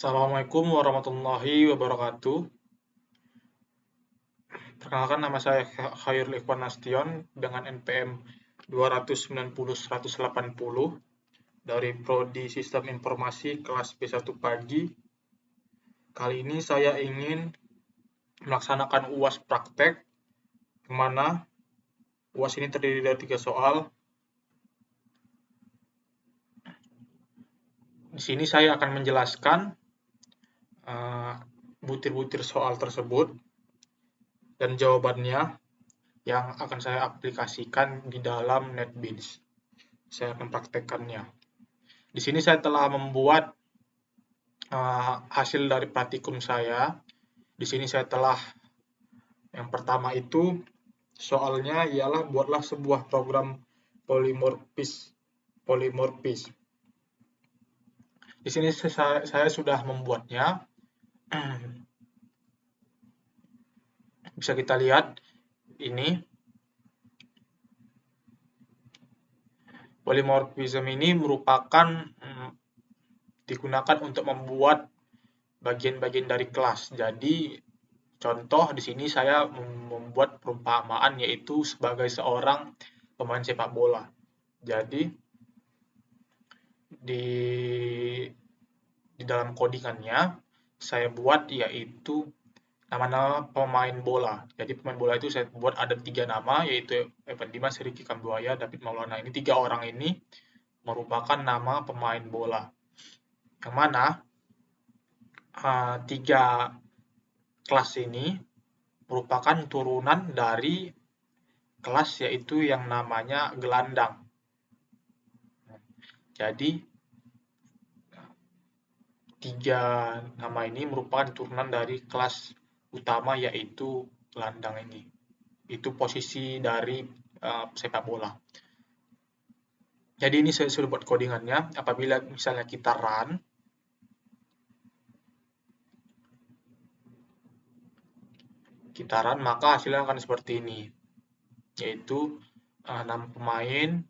Assalamualaikum warahmatullahi wabarakatuh. Perkenalkan, nama saya Khairul Ikhwan Nastion dengan NPM 290-180 dari Prodi Sistem Informasi kelas B1 pagi. Kali ini saya ingin melaksanakan UAS praktek, yang mana UAS ini terdiri dari 3 soal. Di sini saya akan menjelaskan butir-butir soal tersebut dan jawabannya yang akan saya aplikasikan di dalam NetBeans. Saya akan praktekkannya. Di sini saya telah membuat hasil dari praktikum saya. Di sini saya telah, yang pertama itu soalnya ialah buatlah sebuah program polimorfis. Di sini saya sudah membuatnya. Bisa kita lihat ini. Polimorfisme ini merupakan digunakan untuk membuat bagian-bagian dari kelas. Jadi contoh di sini saya membuat perumpamaan yaitu sebagai seorang pemain sepak bola. Jadi di dalam codingannya saya buat yaitu nama-nama pemain bola. Jadi pemain bola itu saya buat ada 3 nama, yaitu Evan Dimas, Ricky Kambuaya, David Maulana. Ini 3 orang ini merupakan nama pemain bola. Yang mana 3 kelas ini merupakan turunan dari kelas yaitu yang namanya gelandang. Jadi 3 nama ini merupakan turunan dari kelas utama yaitu gelandang ini. Itu posisi dari sepak bola. Jadi ini saya sudah buat codingannya. Apabila misalnya kita run, maka hasilnya akan seperti ini, yaitu nama pemain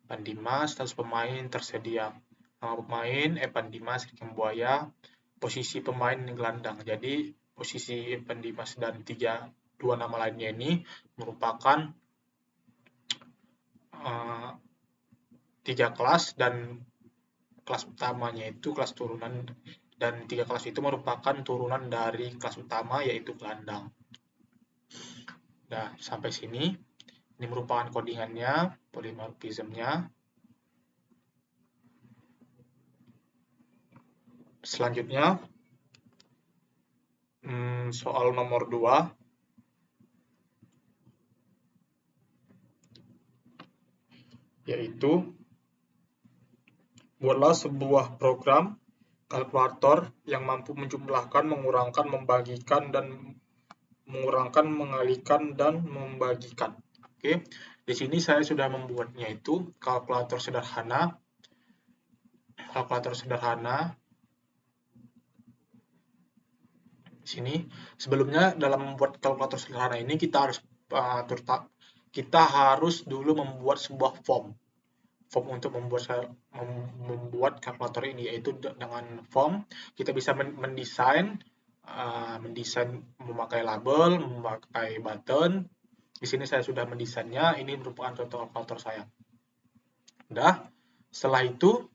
Evan Dimas, status pemain tersedia. Nama pemain Evan Dimas, Ricky Kambuaya, posisi pemain gelandang. Jadi posisi Evan Dimas dan 2 nama lainnya ini merupakan 3 kelas, dan kelas utamanya itu kelas turunan, dan 3 kelas itu merupakan turunan dari kelas utama yaitu gelandang. Nah, sampai sini ini merupakan codingannya, polimorfismenya. Selanjutnya soal nomor 2. Yaitu buatlah sebuah program kalkulator yang mampu menjumlahkan, mengurangkan, membagikan, dan mengalihkan, dan membagikan. Oke, di sini saya sudah membuatnya itu kalkulator sederhana. Di sini sebelumnya dalam membuat kalkulator sederhana ini kita harus dulu membuat sebuah form untuk membuat kalkulator ini, yaitu dengan form kita bisa mendesain memakai label, memakai button. Di sini saya sudah mendesainnya. Ini merupakan contoh kalkulator saya. Udah, setelah itu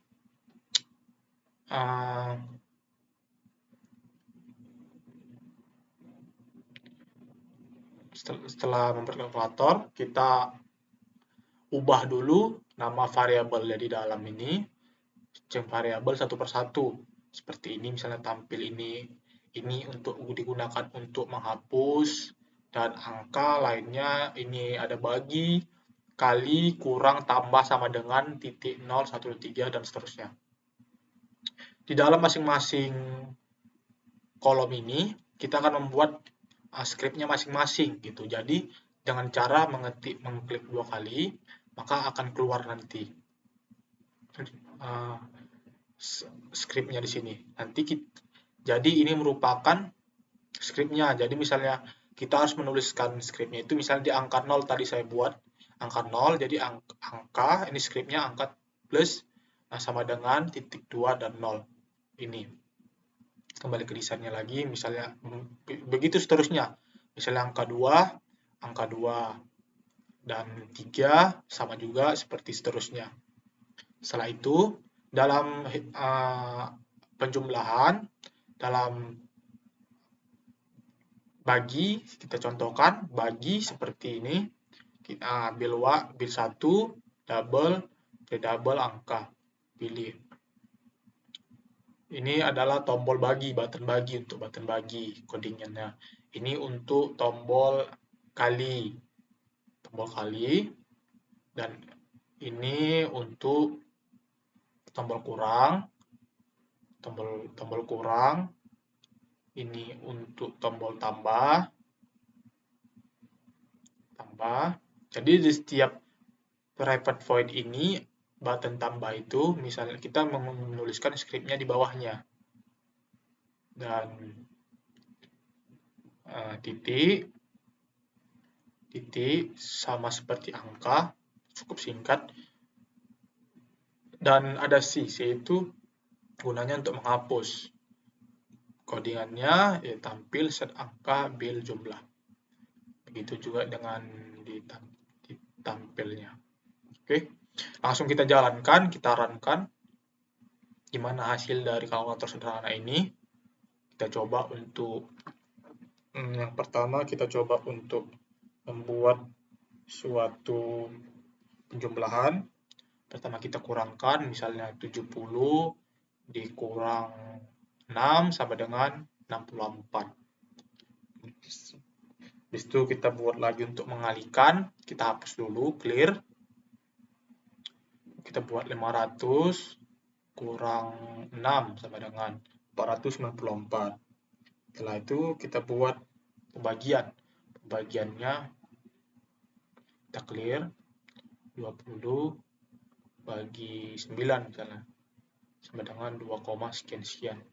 setelah membuat kalkulator, kita ubah dulu nama variabelnya di dalam ini, variabel satu persatu. Seperti ini, misalnya tampil ini untuk digunakan untuk menghapus, dan angka lainnya ini ada bagi, kali, kurang, tambah, sama dengan, titik, 0, 1, 3, dan seterusnya. Di dalam masing-masing kolom ini kita akan membuat skripnya masing-masing gitu. Jadi dengan cara mengklik 2 kali, maka akan keluar nanti skripnya di sini. Jadi ini merupakan skripnya. Jadi misalnya kita harus menuliskan skripnya itu, misalnya di angka 0 tadi saya buat angka 0, jadi angka ini skripnya angka plus sama dengan titik 2 dan 0 ini. kembali ke desainnya lagi, misalnya begitu seterusnya. Misalnya angka 2 dan 3 sama juga seperti seterusnya. Setelah itu, dalam penjumlahan, dalam bagi, kita contohkan, bagi seperti ini, kita ambil 1, double, redouble angka, pilih. Ini adalah tombol bagi, button bagi, untuk button bagi codingannya. Ini untuk tombol kali, dan ini untuk tombol kurang, ini untuk tombol tambah. Jadi di setiap private void ini, button tambah itu, misalnya kita menuliskan skripnya di bawahnya. Dan titik sama seperti angka, cukup singkat. Dan ada C itu gunanya untuk menghapus. Codingannya tampil set angka bil jumlah. Begitu juga dengan ditampilnya. Oke, langsung kita jalankan, kita runkan. Gimana hasil dari kalkulator sederhana ini? Kita coba untuk yang pertama, kita coba untuk membuat suatu penjumlahan. Pertama kita kurangkan, misalnya 70 dikurang 6 sama dengan 64. Habis itu kita buat lagi untuk mengalihkan, kita hapus dulu, clear. Kita buat 500 kurang 6 sama dengan 494. Setelah itu kita buat pembagian. Pembagiannya kita clear, 20 bagi 9 misalnya, sama dengan 2, sekian-sekian.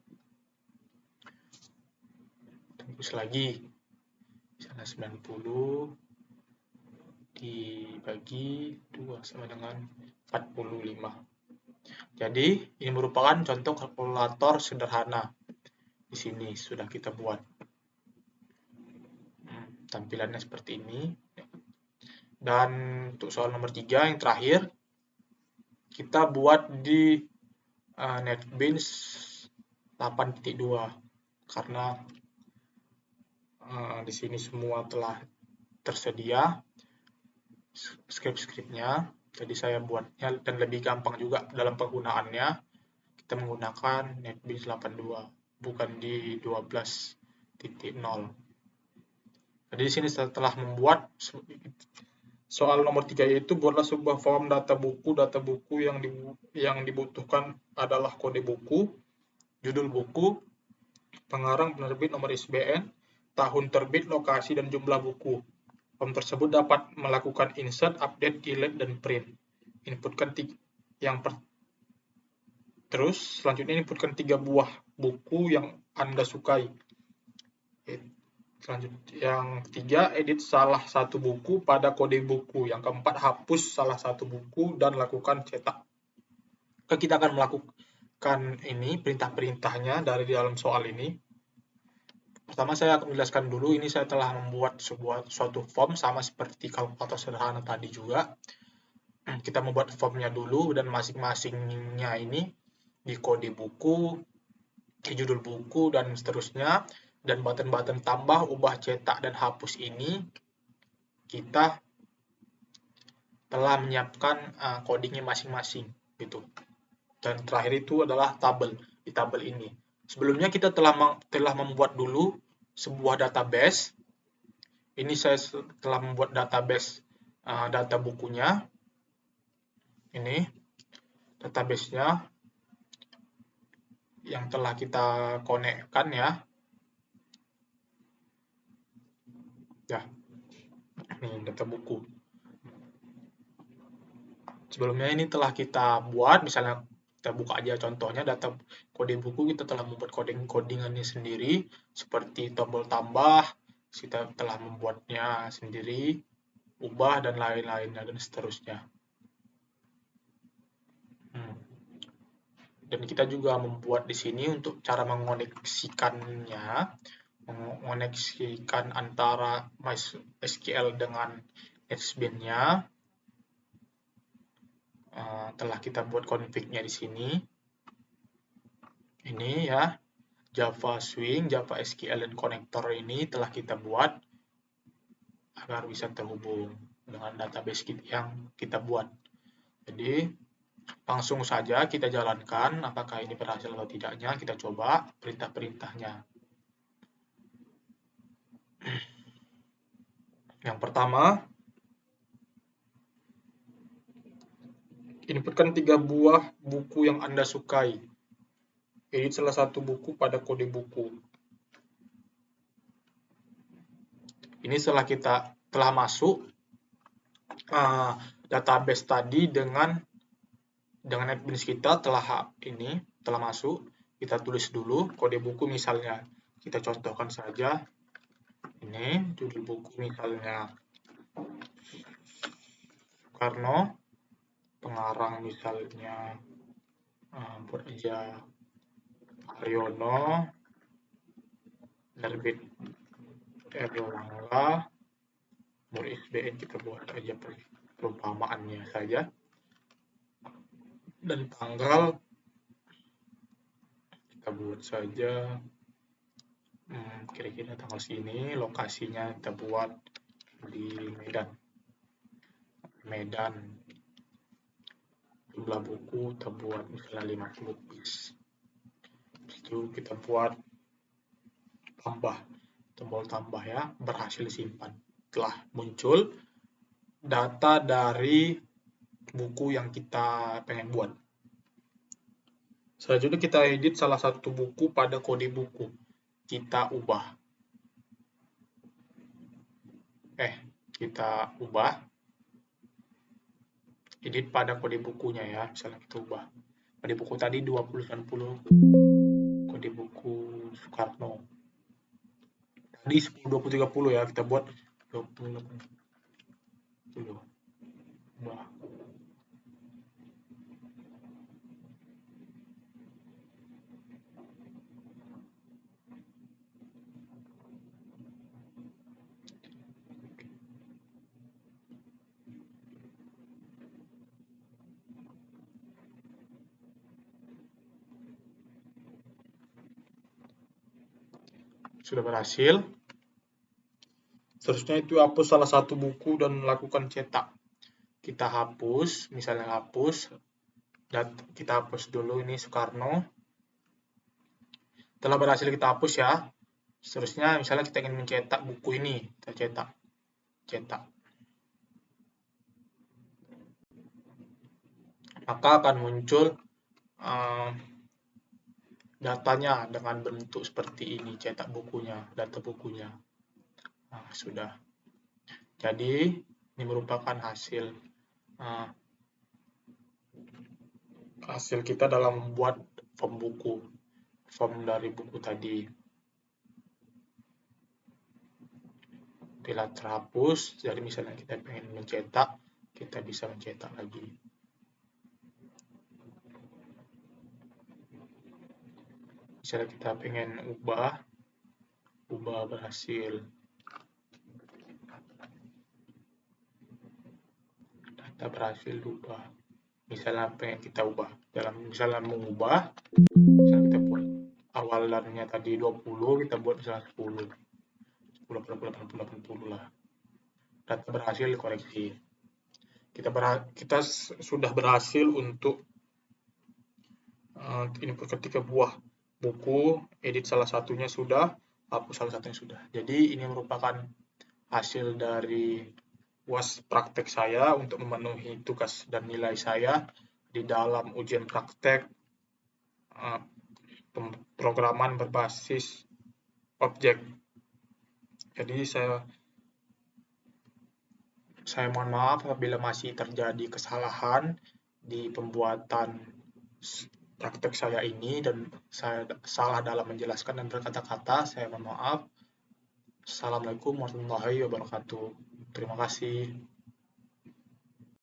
Terus lagi, misalnya 90 dibagi 2 sama dengan 45. Jadi, ini merupakan contoh kalkulator sederhana. Di sini sudah kita buat. Tampilannya seperti ini. Dan untuk soal nomor 3 yang terakhir, kita buat di NetBeans 8.2 karena di sini semua telah tersedia skrip-skripnya, jadi saya buatnya dan lebih gampang juga dalam penggunaannya. Kita menggunakan NetBeans 8.2 bukan di 12.0. Jadi di sini setelah membuat soal nomor 3 yaitu buatlah sebuah form data buku. Data buku yang dibutuhkan adalah kode buku, judul buku, pengarang, penerbit, nomor ISBN, tahun terbit, lokasi, dan jumlah buku. Form tersebut dapat melakukan insert, update, delete, dan print. Terus selanjutnya inputkan 3 buah buku yang Anda sukai. Selanjutnya yang ketiga, edit salah satu buku pada kode buku. Yang keempat, hapus salah satu buku dan lakukan cetak. Kita akan melakukan ini perintah-perintahnya dari dalam soal ini. Pertama saya akan menjelaskan dulu, ini saya telah membuat suatu form sama seperti kalkulator sederhana tadi juga. Kita membuat formnya dulu dan masing-masingnya ini di kode buku, di judul buku, dan seterusnya. Dan button-button tambah, ubah, cetak, dan hapus ini kita telah menyiapkan codingnya masing-masing gitu. Dan terakhir itu adalah tabel. Di tabel ini sebelumnya kita telah membuat dulu sebuah database. Ini saya telah membuat database data bukunya. Ini database-nya yang telah kita konekkan ya. Ini data buku. Sebelumnya ini telah kita buat, misalnya kita buka aja contohnya data kode buku, kita telah membuat codingannya sendiri, seperti tombol tambah, kita telah membuatnya sendiri, ubah, dan lain-lainnya, dan seterusnya. Dan kita juga membuat di sini untuk cara mengoneksikannya, mengoneksikan antara MySQL dengan NetBeans-nya. Telah kita buat config-nya di sini. Ini ya, Java Swing, Java SQL, dan konektor ini telah kita buat agar bisa terhubung dengan database yang kita buat. Jadi, langsung saja kita jalankan apakah ini berhasil atau tidaknya. Kita coba perintah-perintahnya. Yang pertama, inputkan 3 buah buku yang Anda sukai. Edit salah satu buku pada kode buku. Ini setelah kita telah masuk database tadi dengan NetBeans kita telah masuk. Kita tulis dulu kode buku misalnya. Kita contohkan saja. Ini judul buku misalnya Soekarno, pengarang misalnya buat aja Haryono, penerbit Erlangga, nomor ISBN kita buat aja perumpamaannya saja, dan tanggal kita buat saja kira-kira tanggal segini. Lokasinya kita buat di Medan. Jumlah buku kita buat misalnya 50 piece. Itu kita buat tombol tambah ya, berhasil disimpan. Telah muncul data dari buku yang kita pengen buat. Selanjutnya kita edit salah satu buku pada kode buku. Kita ubah. Edit pada kode bukunya ya. Misalnya kita ubah. Kode buku tadi 2090. Kode buku Soekarno. Tadi 10, 20, 30 ya. Kita buat 20, 30. Ubah. Sudah berhasil. Seterusnya itu hapus salah satu buku dan lakukan cetak. Kita hapus, misalnya dan kita hapus dulu ini Soekarno. Telah berhasil kita hapus ya. Seterusnya misalnya kita ingin mencetak buku ini, kita cetak. Maka akan muncul datanya dengan bentuk seperti ini, cetak bukunya, data bukunya. Nah, sudah. Jadi, ini merupakan hasil kita dalam membuat form dari buku tadi. Bila terhapus, jadi misalnya kita pengen mencetak, kita bisa mencetak lagi. Misalnya kita pengen ubah berhasil. Data berhasil diubah. Misalnya pengen kita ubah. Misalnya mengubah, misalnya kita buat awalannya tadi 20, kita buat misalnya 10. 80 lah. Data berhasil dikoreksi. Kita sudah berhasil untuk input ketika buah buku, edit salah satunya sudah, hapus salah satunya sudah. Jadi ini merupakan hasil dari UAS praktek saya untuk memenuhi tugas dan nilai saya di dalam ujian praktek pemrograman berbasis objek. Jadi saya mohon maaf apabila masih terjadi kesalahan di pembuatan praktek saya ini dan saya salah dalam menjelaskan dan berkata-kata. Saya mohon maaf. Assalamualaikum warahmatullahi wabarakatuh. Terima kasih.